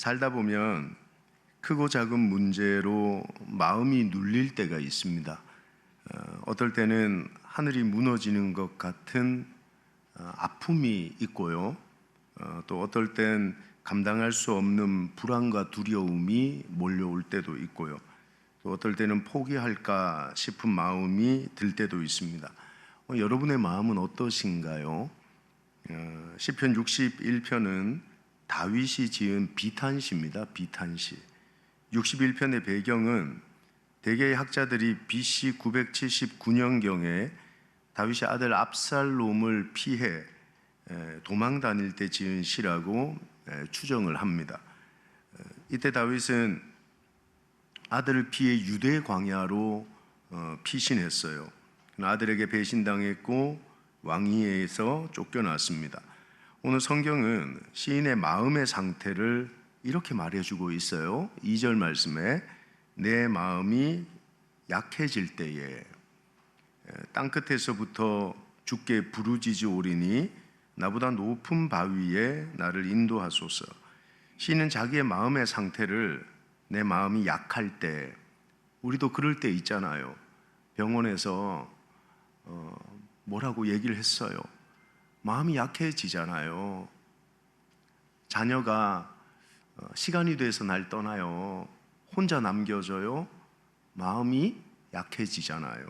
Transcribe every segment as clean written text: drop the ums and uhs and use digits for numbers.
살다 보면 크고 작은 문제로 마음이 눌릴 때가 있습니다. 어떨 때는 하늘이 무너지는 것 같은 아픔이 있고요. 또 어떨 땐 감당할 수 없는 불안과 두려움이 몰려올 때도 있고요. 또 어떨 때는 포기할까 싶은 마음이 들 때도 있습니다. 여러분의 마음은 어떠신가요? 시편 61편은 다윗이 지은 비탄시입니다. 비탄시. 61편의 배경은 대개의 학자들이 BC 979년경에 다윗이 아들 압살롬을 피해 도망 다닐 때 지은 시라고 추정을 합니다. 이때 다윗은 아들을 피해 유대 광야로 피신했어요. 아들에게 배신당했고 왕위에서 쫓겨났습니다. 오늘 성경은 시인의 마음의 상태를 이렇게 말해주고 있어요. 2절 말씀에 내 마음이 약해질 때에 땅끝에서부터 주께 부르짖으오리니 나보다 높은 바위에 나를 인도하소서. 시인은 자기의 마음의 상태를 내 마음이 약할 때, 우리도 그럴 때 있잖아요. 병원에서 뭐라고 얘기를 했어요. 마음이 약해지잖아요. 자녀가 시간이 돼서 날 떠나요. 혼자 남겨져요. 마음이 약해지잖아요.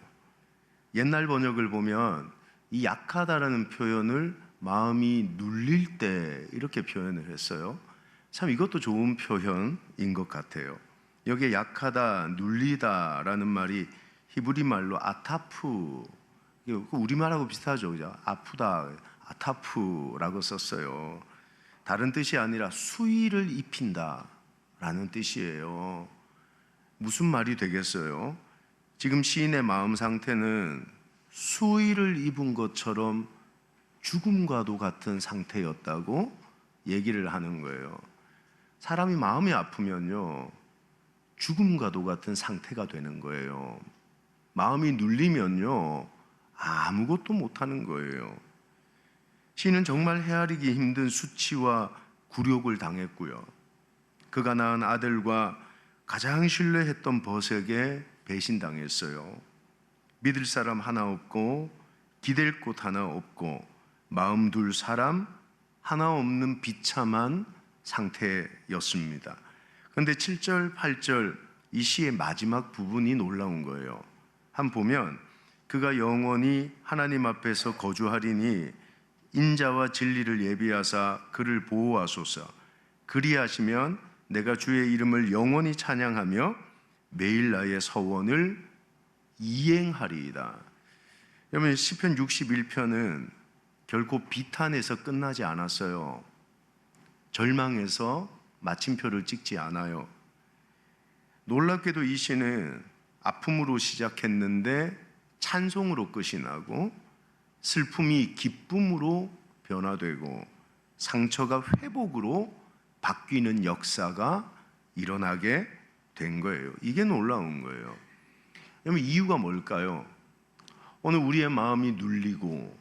옛날 번역을 보면 이 약하다라는 표현을 마음이 눌릴 때 이렇게 표현을 했어요. 참 이것도 좋은 표현인 것 같아요. 여기에 약하다, 눌리다라는 말이 히브리 말로 아타프, 우리말하고 비슷하죠. 그죠? 아프다, 아타프라고 썼어요. 다른 뜻이 아니라 수위를 입힌다 라는 뜻이에요. 무슨 말이 되겠어요? 지금 시인의 마음 상태는 수위를 입은 것처럼 죽음과도 같은 상태였다고 얘기를 하는 거예요. 사람이 마음이 아프면요, 죽음과도 같은 상태가 되는 거예요. 마음이 눌리면요, 아무것도 못하는 거예요. 시인은 정말 헤아리기 힘든 수치와 굴욕을 당했고요. 그가 낳은 아들과 가장 신뢰했던 벗에게 배신당했어요. 믿을 사람 하나 없고 기댈 곳 하나 없고 마음 둘 사람 하나 없는 비참한 상태였습니다. 그런데 7절, 8절 이 시의 마지막 부분이 놀라운 거예요. 한번 보면 그가 영원히 하나님 앞에서 거주하리니 인자와 진리를 예비하사 그를 보호하소서. 그리하시면 내가 주의 이름을 영원히 찬양하며 매일 나의 서원을 이행하리이다. 여러분, 시편 61편은 결코 비탄에서 끝나지 않았어요. 절망에서 마침표를 찍지 않아요. 놀랍게도 이 시는 아픔으로 시작했는데 찬송으로 끝이 나고, 슬픔이 기쁨으로 변화되고 상처가 회복으로 바뀌는 역사가 일어나게 된 거예요. 이게 놀라운 거예요. 여러분, 이유가 뭘까요? 오늘 우리의 마음이 눌리고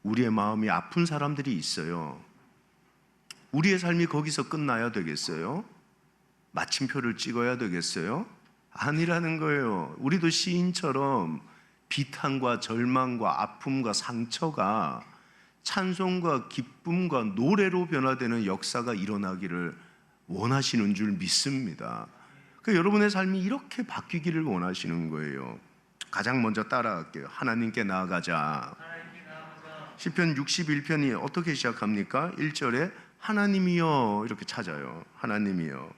우리의 마음이 아픈 사람들이 있어요. 우리의 삶이 거기서 끝나야 되겠어요? 마침표를 찍어야 되겠어요? 아니라는 거예요. 우리도 시인처럼 비탄과 절망과 아픔과 상처가 찬송과 기쁨과 노래로 변화되는 역사가 일어나기를 원하시는 줄 믿습니다. 여러분의 삶이 이렇게 바뀌기를 원하시는 거예요. 가장 먼저 따라갈게요. 하나님께 나아가자. 시편 61편이 어떻게 시작합니까? 1절에 하나님이여 이렇게 찾아요. 하나님이여.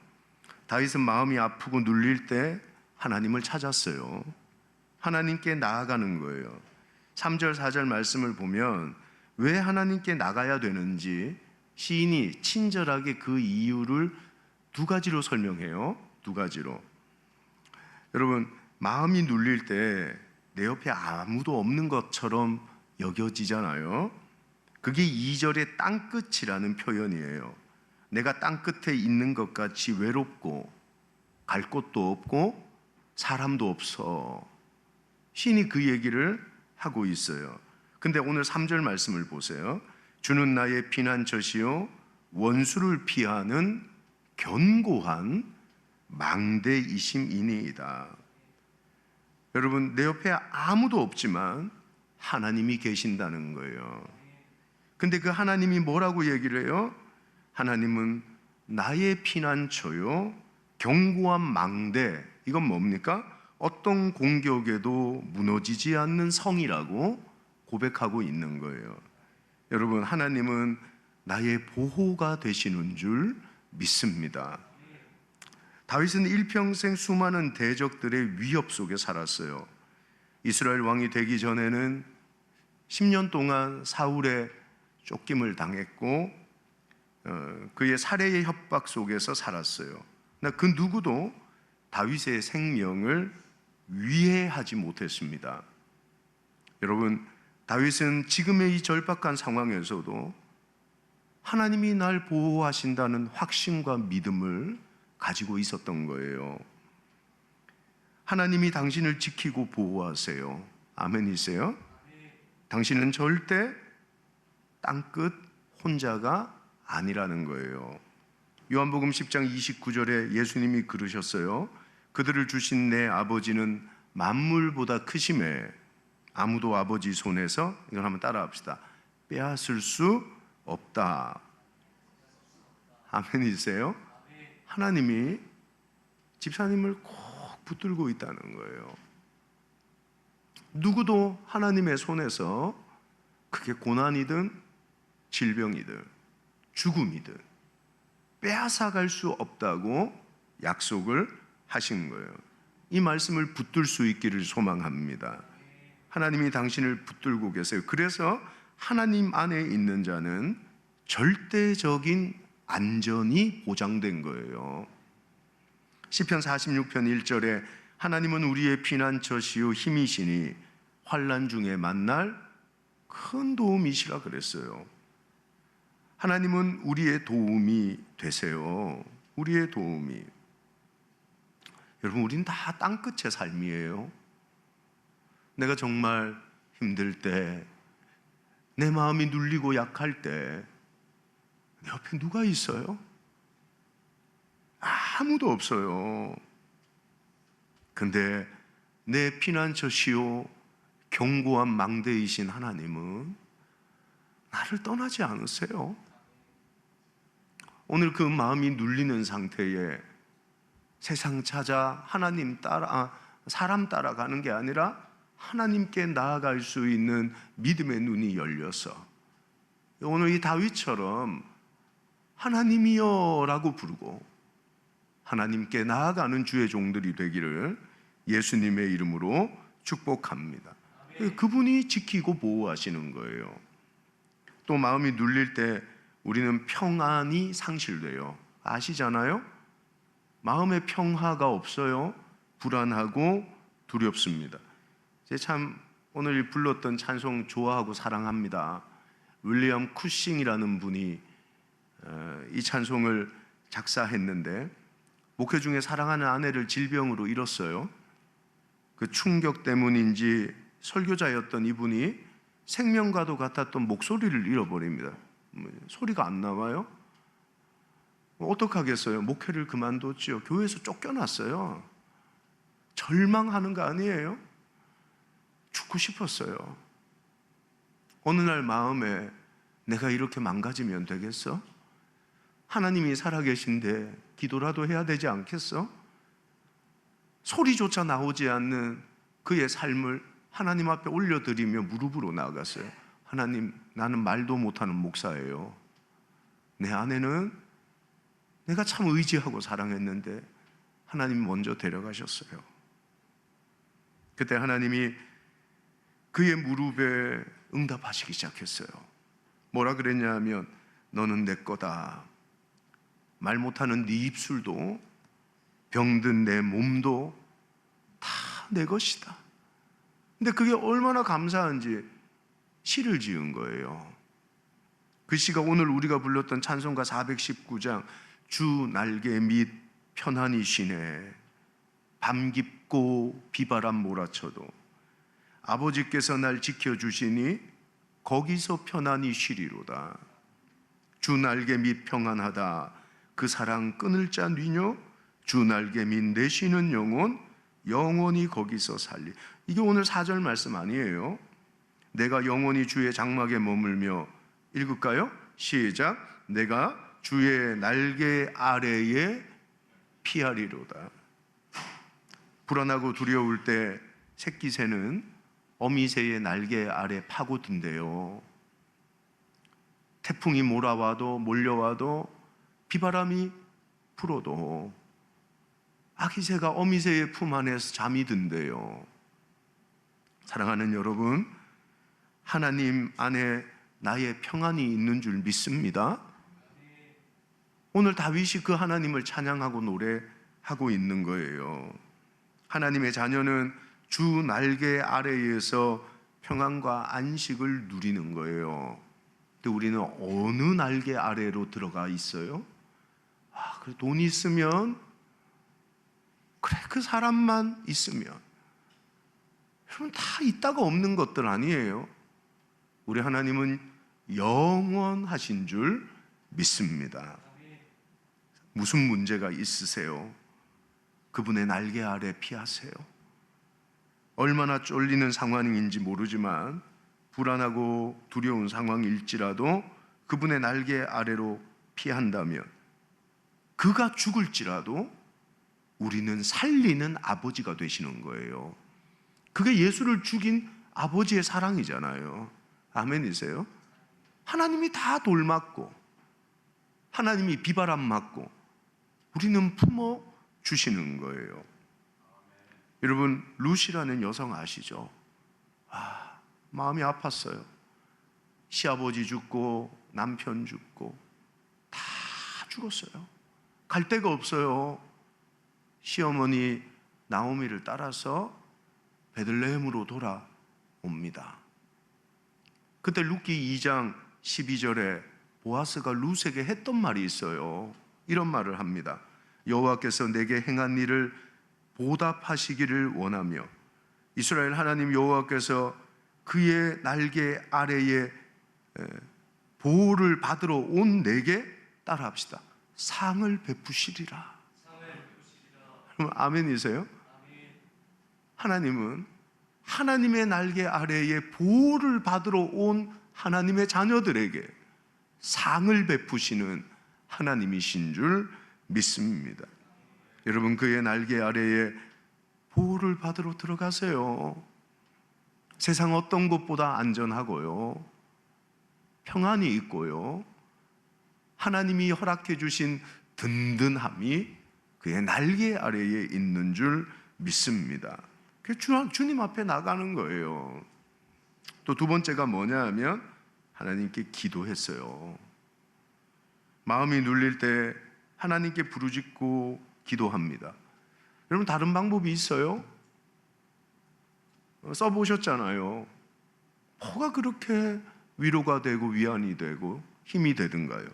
다윗은 마음이 아프고 눌릴 때 하나님을 찾았어요. 하나님께 나아가는 거예요. 3절, 4절 말씀을 보면 왜 하나님께 나가야 되는지 시인이 친절하게 그 이유를 두 가지로 설명해요. 두 가지로. 여러분, 마음이 눌릴 때 내 옆에 아무도 없는 것처럼 여겨지잖아요. 그게 2절의 땅끝이라는 표현이에요. 내가 땅끝에 있는 것 같이 외롭고 갈 곳도 없고 사람도 없어. 시인이 그 얘기를 하고 있어요. 근데 오늘 3절 말씀을 보세요. 주는 나의 피난처시요 원수를 피하는 견고한 망대이심이니이다. 여러분, 내 옆에 아무도 없지만 하나님이 계신다는 거예요. 근데 그 하나님이 뭐라고 얘기를 해요? 하나님은 나의 피난처요, 견고한 망대. 이건 뭡니까? 어떤 공격에도 무너지지 않는 성이라고 고백하고 있는 거예요. 여러분, 하나님은 나의 보호가 되시는 줄 믿습니다. 다윗은 일평생 수많은 대적들의 위협 속에 살았어요. 이스라엘 왕이 되기 전에는 10년 동안 사울의 쫓김을 당했고 그의 살해의 협박 속에서 살았어요. 그 누구도 다윗의 생명을 위해하지 못했습니다. 여러분, 다윗은 지금의 이 절박한 상황에서도 하나님이 날 보호하신다는 확신과 믿음을 가지고 있었던 거예요. 하나님이 당신을 지키고 보호하세요. 아멘이세요? 당신은 절대 땅끝 혼자가 아니라는 거예요. 요한복음 10장 29절에 예수님이 그러셨어요. 그들을 주신 내 아버지는 만물보다 크심에 아무도 아버지 손에서, 이걸 한번 따라합시다, 빼앗을 수 없다. 아멘이세요? 하나님이 집사님을 꼭 붙들고 있다는 거예요. 누구도 하나님의 손에서, 그게 고난이든 질병이든 죽음이든 빼앗아갈 수 없다고 약속을 하신 거예요. 이 말씀을 붙들 수 있기를 소망합니다. 하나님이 당신을 붙들고 계세요. 그래서 하나님 안에 있는 자는 절대적인 안전이 보장된 거예요. 시편 46편 1절에 하나님은 우리의 피난처시요 힘이시니 환난 중에 만날 큰 도움이시라 그랬어요. 하나님은 우리의 도움이 되세요. 우리의 도움이. 여러분, 우린 다 땅끝의 삶이에요. 내가 정말 힘들 때, 내 마음이 눌리고 약할 때 내 옆에 누가 있어요? 아무도 없어요. 근데 내 피난처시요 견고한 망대이신 하나님은 나를 떠나지 않으세요. 오늘 그 마음이 눌리는 상태에 세상 찾아 하나님 따라, 사람 따라가는 게 아니라 하나님께 나아갈 수 있는 믿음의 눈이 열려서 오늘 이 다윗처럼 하나님이여 라고 부르고 하나님께 나아가는 주의 종들이 되기를 예수님의 이름으로 축복합니다. 그분이 지키고 보호하시는 거예요. 또 마음이 눌릴 때 우리는 평안이 상실돼요. 아시잖아요? 마음의 평화가 없어요. 불안하고 두렵습니다. 제가 참 오늘 불렀던 찬송 좋아하고 사랑합니다. 윌리엄 쿠싱이라는 분이 이 찬송을 작사했는데, 목회 중에 사랑하는 아내를 질병으로 잃었어요. 그 충격 때문인지 설교자였던 이분이 생명과도 같았던 목소리를 잃어버립니다. 소리가 안 나와요? 어떡하겠어요? 목회를 그만뒀지요. 교회에서 쫓겨났어요. 절망하는 거 아니에요? 죽고 싶었어요. 어느 날 마음에 내가 이렇게 망가지면 되겠어? 하나님이 살아계신데 기도라도 해야 되지 않겠어? 소리조차 나오지 않는 그의 삶을 하나님 앞에 올려드리며 무릎으로 나아갔어요. 하나님, 나는 말도 못하는 목사예요. 내 아내는 내가 참 의지하고 사랑했는데 하나님이 먼저 데려가셨어요. 그때 하나님이 그의 무릎에 응답하시기 시작했어요. 뭐라 그랬냐 하면, 너는 내 거다. 말 못하는 네 입술도 병든 내 몸도 다 내 것이다. 근데 그게 얼마나 감사한지 시를 지은 거예요. 그 시가 오늘 우리가 불렀던 찬송가 419장 주 날개 밑 편안히 쉬네. 밤 깊고 비바람 몰아쳐도 아버지께서 날 지켜주시니 거기서 편안히 쉬리로다. 주 날개 밑 평안하다. 그 사랑 끊을 자 뉘뇨 주 날개 민 내쉬는 영혼 영원히 거기서 살리. 이게 오늘 4절 말씀 아니에요? 내가 영원히 주의 장막에 머물며, 읽을까요? 시작. 내가 주의 날개 아래에 피하리로다. 불안하고 두려울 때 새끼새는 어미새의 날개 아래 파고든대요. 태풍이 몰아와도 몰려와도 비바람이 불어도 아기새가 어미새의 품 안에서 잠이 든대요. 사랑하는 여러분, 하나님 안에 나의 평안이 있는 줄 믿습니다. 오늘 다윗이 그 하나님을 찬양하고 노래하고 있는 거예요. 하나님의 자녀는 주 날개 아래에서 평안과 안식을 누리는 거예요. 근데 우리는 어느 날개 아래로 들어가 있어요? 그래, 돈이 있으면, 그래, 그 사람만 있으면. 여러분, 다 있다가 없는 것들 아니에요. 우리 하나님은 영원하신 줄 믿습니다. 무슨 문제가 있으세요? 그분의 날개 아래 피하세요. 얼마나 쫄리는 상황인지 모르지만 불안하고 두려운 상황일지라도 그분의 날개 아래로 피한다면, 그가 죽을지라도 우리는 살리는 아버지가 되시는 거예요. 그게 예수를 죽인 아버지의 사랑이잖아요. 아멘이세요? 하나님이 다 돌 맞고 하나님이 비바람 맞고 우리는 품어 주시는 거예요. 여러분, 루시라는 여성 아시죠? 마음이 아팠어요. 시아버지 죽고 남편 죽고 다 죽었어요. 갈 데가 없어요. 시어머니 나오미를 따라서 베들레헴으로 돌아옵니다. 그때 룻기 2장 12절에 보아스가 룻에게 했던 말이 있어요. 이런 말을 합니다. 여호와께서 내게 행한 일을 보답하시기를 원하며 이스라엘 하나님 여호와께서 그의 날개 아래에 보호를 받으러 온 내게 따라합시다. 상을 베푸시리라. 아멘이세요? 하나님은 하나님의 날개 아래에 보호를 받으러 온 하나님의 자녀들에게 상을 베푸시는 하나님이신 줄 믿습니다. 여러분, 그의 날개 아래에 보호를 받으러 들어가세요. 세상 어떤 곳보다 안전하고요, 평안이 있고요, 하나님이 허락해 주신 든든함이 그의 날개 아래에 있는 줄 믿습니다. 주님 앞에 나가는 거예요. 또 두 번째가 뭐냐 하면 하나님께 기도했어요. 마음이 눌릴 때 하나님께 부르짖고 기도합니다. 여러분, 다른 방법이 있어요? 써보셨잖아요. 뭐가 그렇게 위로가 되고 위안이 되고 힘이 되든가요?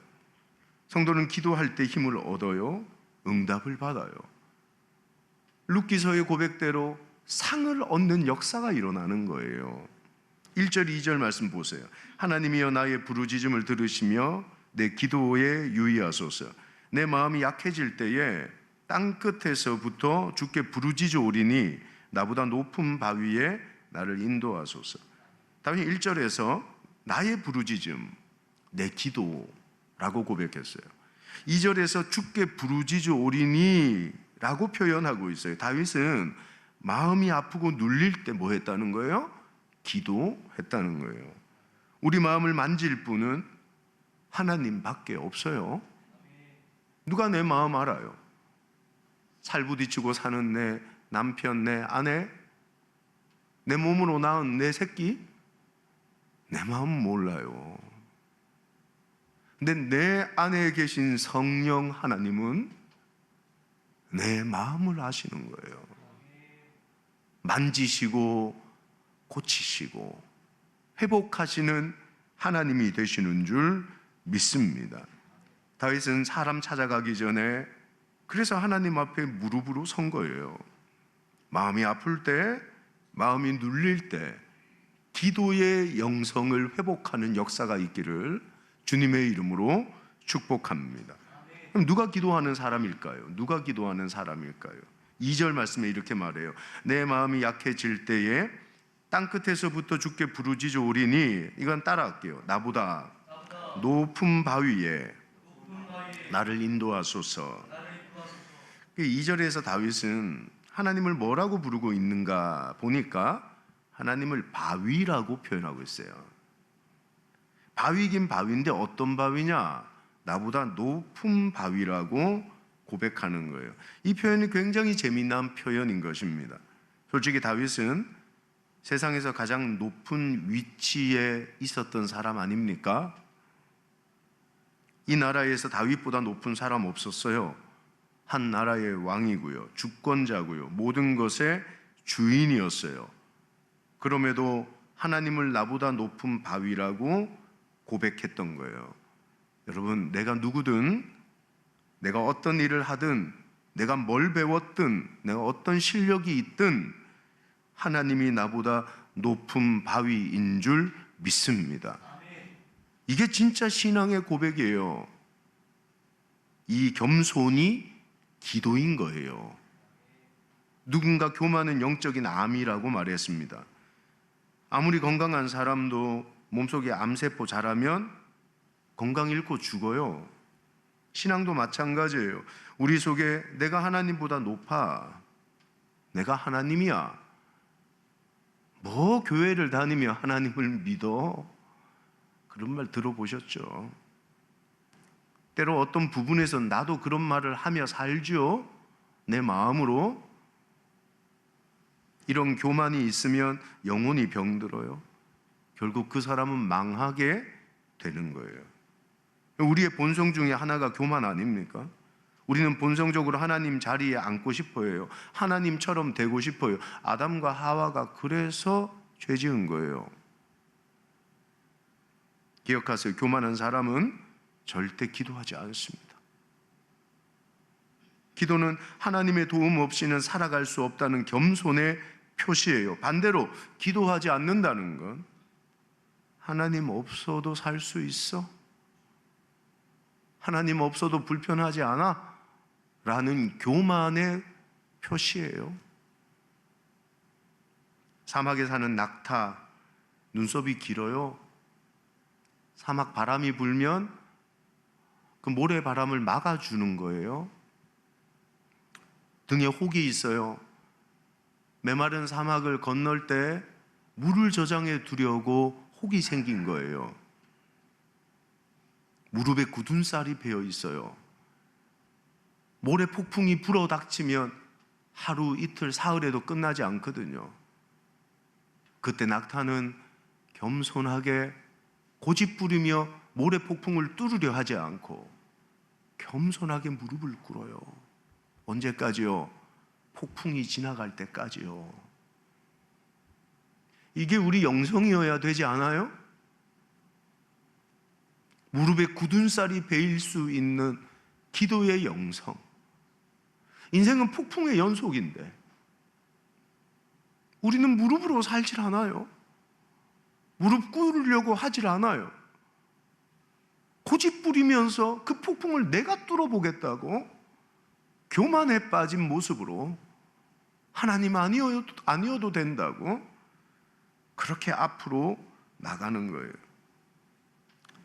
성도는 기도할 때 힘을 얻어요, 응답을 받아요. 룻기서의 고백대로 상을 얻는 역사가 일어나는 거예요. 1절 2절 말씀 보세요. 하나님이여 나의 부르짖음을 들으시며 내 기도에 유의하소서. 내 마음이 약해질 때에 땅끝에서부터 주께 부르짖으오리니 나보다 높은 바위에 나를 인도하소서. 다윗이 1절에서 나의 부르짖음, 내 기도라고 고백했어요. 2절에서 주께 부르짖으오리니 라고 표현하고 있어요. 다윗은 마음이 아프고 눌릴 때 뭐 했다는 거예요? 기도했다는 거예요. 우리 마음을 만질 분은 하나님밖에 없어요. 누가 내 마음 알아요? 살부딪히고 사는 내 남편, 내 아내, 내 몸으로 낳은 내 새끼, 내 마음 몰라요. 근데 내 안에 계신 성령 하나님은 내 마음을 아시는 거예요. 만지시고 고치시고 회복하시는 하나님이 되시는 줄 믿습니다. 다윗은 사람 찾아가기 전에 그래서 하나님 앞에 무릎으로 선 거예요. 마음이 아플 때, 마음이 눌릴 때 기도의 영성을 회복하는 역사가 있기를 주님의 이름으로 축복합니다. 그럼 누가 기도하는 사람일까요? 누가 기도하는 사람일까요? 2절 말씀에 이렇게 말해요. 내 마음이 약해질 때에 땅끝에서부터 주께 부르짖어 오리니, 이건 따라할게요. 나보다 높은 바위에 나를 인도하소서. 2절에서 다윗은 하나님을 뭐라고 부르고 있는가 보니까 하나님을 바위라고 표현하고 있어요. 바위긴 바위인데 어떤 바위냐? 나보다 높은 바위라고 고백하는 거예요. 이 표현이 굉장히 재미난 표현인 것입니다. 솔직히 다윗은 세상에서 가장 높은 위치에 있었던 사람 아닙니까? 이 나라에서 다윗보다 높은 사람 없었어요. 한 나라의 왕이고요, 주권자고요, 모든 것의 주인이었어요. 그럼에도 하나님을 나보다 높은 바위라고 고백했던 거예요. 여러분, 내가 누구든, 내가 어떤 일을 하든, 내가 뭘 배웠든, 내가 어떤 실력이 있든 하나님이 나보다 높은 바위인 줄 믿습니다. 이게 진짜 신앙의 고백이에요. 이 겸손이 기도인 거예요. 누군가 교만은 영적인 암이라고 말했습니다. 아무리 건강한 사람도 몸속에 암세포 자라면 건강 잃고 죽어요. 신앙도 마찬가지예요. 우리 속에 내가 하나님보다 높아, 내가 하나님이야, 뭐 교회를 다니며 하나님을 믿어? 그런 말 들어보셨죠? 때로 어떤 부분에서 나도 그런 말을 하며 살죠. 내 마음으로. 이런 교만이 있으면 영혼이 병들어요. 결국 그 사람은 망하게 되는 거예요. 우리의 본성 중에 하나가 교만 아닙니까? 우리는 본성적으로 하나님 자리에 앉고 싶어요. 하나님처럼 되고 싶어요. 아담과 하와가 그래서 죄 지은 거예요. 기억하세요. 교만한 사람은 절대 기도하지 않습니다. 기도는 하나님의 도움 없이는 살아갈 수 없다는 겸손의 표시예요. 반대로 기도하지 않는다는 건 하나님 없어도 살 수 있어? 하나님 없어도 불편하지 않아? 라는 교만의 표시예요. 사막에 사는 낙타, 눈썹이 길어요. 사막 바람이 불면 그 모래바람을 막아주는 거예요. 등에 혹이 있어요. 메마른 사막을 건널 때 물을 저장해 두려고 혹이 생긴 거예요. 무릎에 굳은 쌀이 베어 있어요. 모래 폭풍이 불어닥치면 하루, 이틀, 사흘에도 끝나지 않거든요. 그때 낙타는 겸손하게 고집부리며 모래 폭풍을 뚫으려 하지 않고 겸손하게 무릎을 꿇어요. 언제까지요? 폭풍이 지나갈 때까지요. 이게 우리 영성이어야 되지 않아요? 무릎에 굳은 쌀이 베일 수 있는 기도의 영성. 인생은 폭풍의 연속인데 우리는 무릎으로 살질 않아요. 무릎 꿇으려고 하질 않아요. 고집 부리면서 그 폭풍을 내가 뚫어보겠다고 교만에 빠진 모습으로 하나님 아니어도 된다고 그렇게 앞으로 나가는 거예요.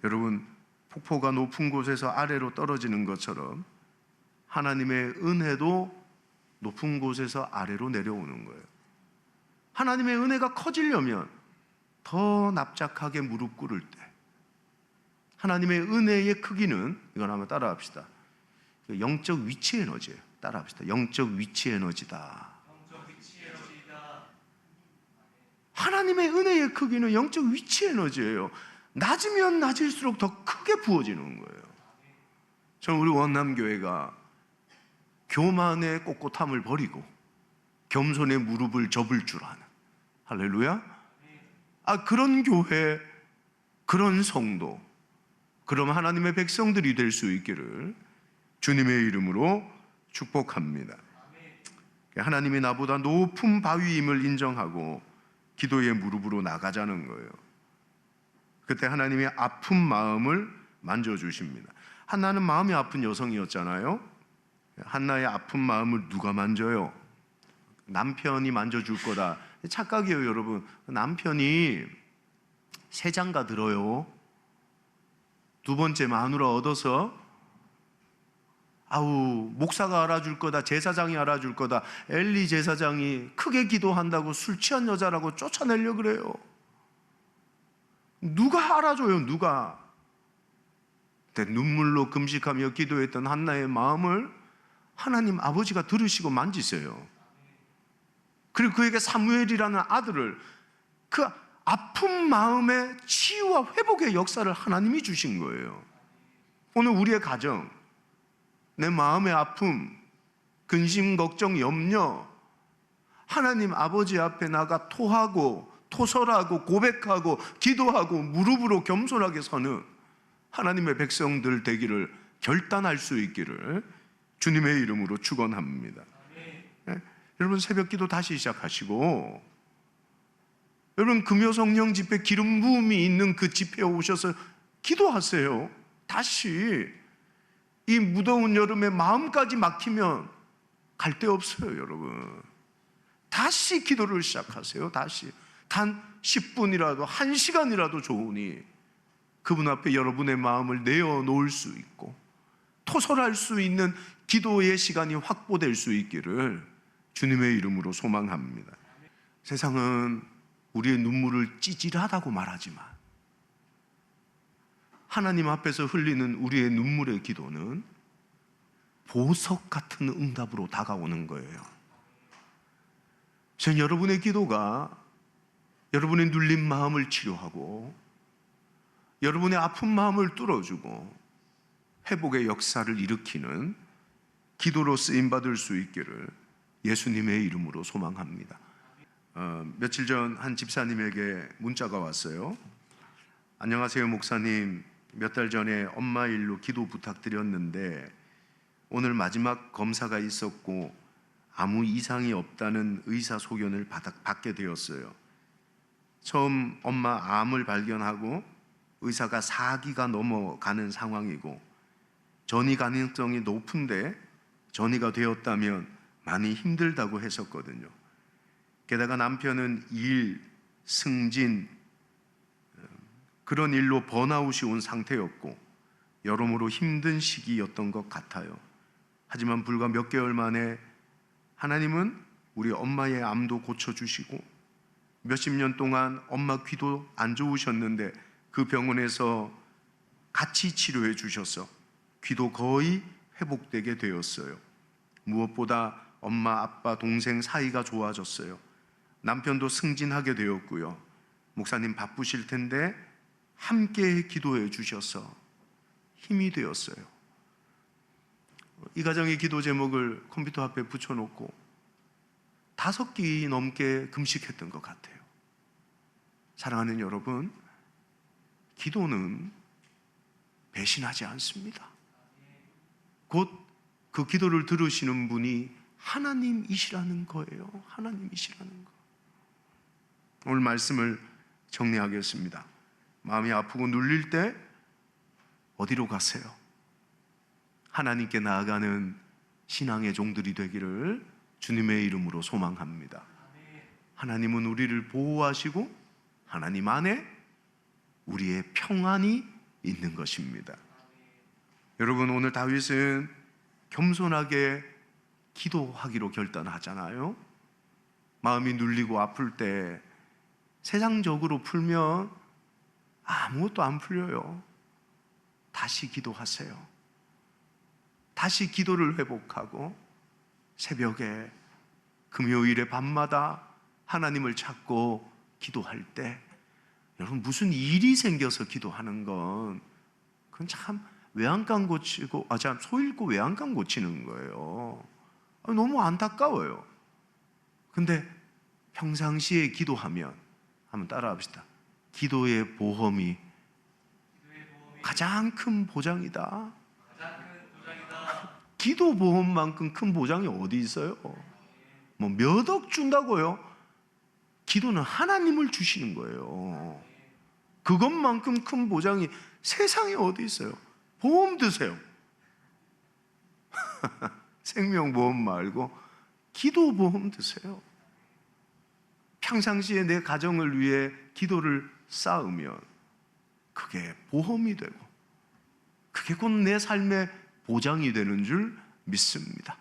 여러분, 폭포가 높은 곳에서 아래로 떨어지는 것처럼 하나님의 은혜도 높은 곳에서 아래로 내려오는 거예요. 하나님의 은혜가 커지려면 더 납작하게 무릎 꿇을 때, 하나님의 은혜의 크기는, 이건 한번 따라합시다. 영적 위치 에너지예요. 따라합시다. 영적 위치 에너지다. 하나님의 은혜의 크기는 영적 위치 에너지예요. 낮으면 낮을수록 더 크게 부어지는 거예요. 저는 우리 원남교회가 교만의 꼿꼿함을 버리고 겸손의 무릎을 접을 줄 아는, 할렐루야. 그런 교회, 그런 성도, 그럼 하나님의 백성들이 될 수 있기를 주님의 이름으로 축복합니다. 하나님이 나보다 높은 바위임을 인정하고 기도의 무릎으로 나가자는 거예요. 그때 하나님의 아픈 마음을 만져주십니다. 한나는 마음이 아픈 여성이었잖아요. 한나의 아픈 마음을 누가 만져요? 남편이 만져줄 거다. 착각이에요, 여러분. 남편이 새 장가 들어요. 두 번째 마누라 얻어서 아우, 목사가 알아줄 거다, 제사장이 알아줄 거다. 엘리 제사장이 크게 기도한다고 술 취한 여자라고 쫓아내려 그래요. 누가 알아줘요, 누가? 근데 눈물로 금식하며 기도했던 한나의 마음을 하나님 아버지가 들으시고 만지세요. 그리고 그에게 사무엘이라는 아들을, 그 아픈 마음의 치유와 회복의 역사를 하나님이 주신 거예요. 오늘 우리의 가정, 내 마음의 아픔, 근심, 걱정, 염려, 하나님 아버지 앞에 나가 토하고 토설하고 고백하고 기도하고 무릎으로 겸손하게 서는 하나님의 백성들 되기를 결단할 수 있기를 주님의 이름으로 축원합니다. 네? 여러분, 새벽 기도 다시 시작하시고, 여러분 금요 성령 집회 기름 부음이 있는 그 집회에 오셔서 기도하세요. 다시. 이 무더운 여름에 마음까지 막히면 갈 데 없어요, 여러분. 다시 기도를 시작하세요. 다시. 단 10분이라도 1시간이라도 좋으니 그분 앞에 여러분의 마음을 내어놓을 수 있고 토설할 수 있는 기도의 시간이 확보될 수 있기를 주님의 이름으로 소망합니다. 세상은 우리의 눈물을 찌질하다고 말하지만 하나님 앞에서 흘리는 우리의 눈물의 기도는 보석 같은 응답으로 다가오는 거예요. 저는 여러분의 기도가 여러분의 눌린 마음을 치료하고 여러분의 아픈 마음을 뚫어주고 회복의 역사를 일으키는 기도로 쓰임받을 수 있기를 예수님의 이름으로 소망합니다. 며칠 전 한 집사님에게 문자가 왔어요. 안녕하세요, 목사님. 몇 달 전에 엄마 일로 기도 부탁드렸는데 오늘 마지막 검사가 있었고 아무 이상이 없다는 의사 소견을 받게 되었어요. 처음 엄마 암을 발견하고 의사가 4기가 넘어가는 상황이고 전이 가능성이 높은데 전이가 되었다면 많이 힘들다고 했었거든요. 게다가 남편은 일, 승진, 그런 일로 번아웃이 온 상태였고 여러모로 힘든 시기였던 것 같아요. 하지만 불과 몇 개월 만에 하나님은 우리 엄마의 암도 고쳐주시고 몇십 년 동안 엄마 귀도 안 좋으셨는데 그 병원에서 같이 치료해 주셔서 귀도 거의 회복되게 되었어요. 무엇보다 엄마, 아빠, 동생 사이가 좋아졌어요. 남편도 승진하게 되었고요. 목사님 바쁘실 텐데 함께 기도해 주셔서 힘이 되었어요. 이 가정의 기도 제목을 컴퓨터 앞에 붙여놓고 5끼 넘게 금식했던 것 같아요. 사랑하는 여러분, 기도는 배신하지 않습니다. 곧 그 기도를 들으시는 분이 하나님이시라는 거예요. 하나님이시라는 거. 오늘 말씀을 정리하겠습니다. 마음이 아프고 눌릴 때 어디로 가세요? 하나님께 나아가는 신앙의 종들이 되기를 주님의 이름으로 소망합니다. 하나님은 우리를 보호하시고 하나님 안에 우리의 평안이 있는 것입니다. 여러분, 오늘 다윗은 겸손하게 기도하기로 결단하잖아요. 마음이 눌리고 아플 때 세상적으로 풀면 아무것도 안 풀려요. 다시 기도하세요. 다시 기도를 회복하고 새벽에 금요일에 밤마다 하나님을 찾고 기도할 때 여러분, 무슨 일이 생겨서 기도하는 건 그건 참 외양간 고치고 소 잃고 외양간 고치는 거예요. 너무 안타까워요. 근데 평상시에 기도하면 한번 따라합시다. 기도의 보험이 가장 큰 보장이다. 기도 보험만큼 큰 보장이 어디 있어요? 뭐 몇 억 준다고요? 기도는 하나님을 주시는 거예요. 그것만큼 큰 보장이 세상에 어디 있어요? 보험 드세요. 생명보험 말고 기도보험 드세요. 평상시에 내 가정을 위해 기도를 쌓으면 그게 보험이 되고 그게 곧 내 삶의 보장이 되는 줄 믿습니다.